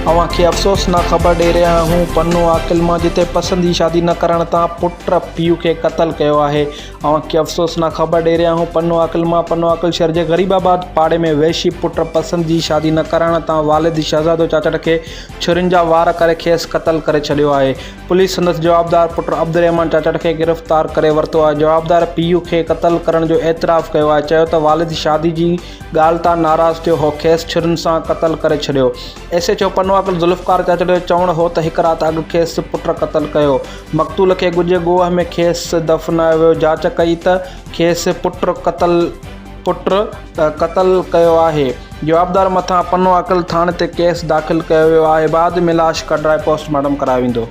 अव्हांखे अफ़सोसनाक ख़बर ॾेई रहिया आहियूं पन्नू आकिल मां, जिते पसंद जी शादी न करण तां पुट पीउ खे क़तल कयो आहे। अव्हांखे अफ़सोसनाक ख़बर ॾेई रहिया आहियूं पन्नू आकिल मां। पन्नू आकिल शहर जे ग़रीबाबाद पाड़े में वेशी पुट पसंद जी शादी न करण तां वालिद शहज़ादो चाचड़ खे छुरियुनि जा वार करे खेसि क़तल करे छॾियो आहे। पुलिस संदसि जवाबदार पुट अब्दुर्रहमान चाचड़ खे गिरफ़्तार करे वरितो आहे। जवाबदार पीउ खे क़तल करण जो एतिराफ़ कयो आहे। चयो त वालिद शादी जी ॻाल्हि तां नाराज़ थियो हो, खेसि छुरियुनि सां क़तल करे छॾियो। एसएचओ पन्नू आकिल ज़ुल्फ़कार चाचड़ जो चवणु हो त हिकु राति अॻु खेसि पुट क़तल कयो। मक़तूल खे गुजे गोह में खेसि दफ़नायो वियो। जांच कई त खेसि क़तल कयो आहे। जवाबदार मथां पन्नू आकिल थाणे ते केस दाख़िल कयो वियो आहे। बाद में लाश कढाए पोस्टमार्टम करायो वेंदो।